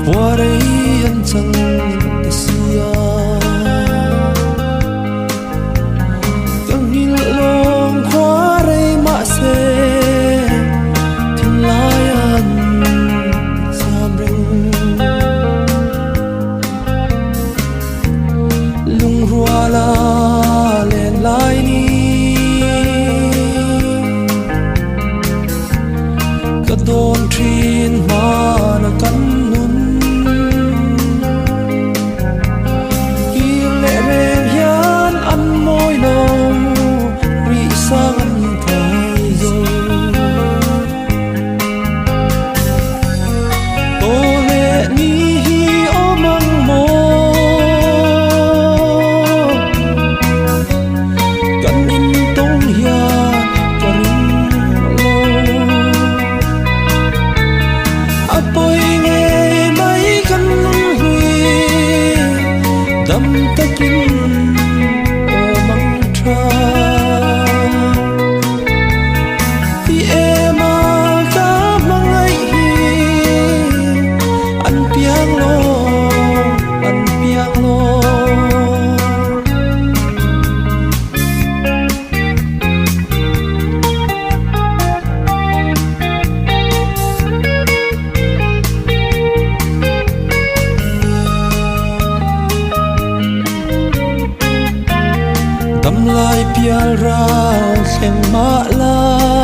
qua đây anh chẳng sia từng nhìn lòng qua đây mà sẽ thiên lai anh sam rừng lung rua la lên lai ni cả đồn trin mà nó cắn tâm lai pial rao khen mã la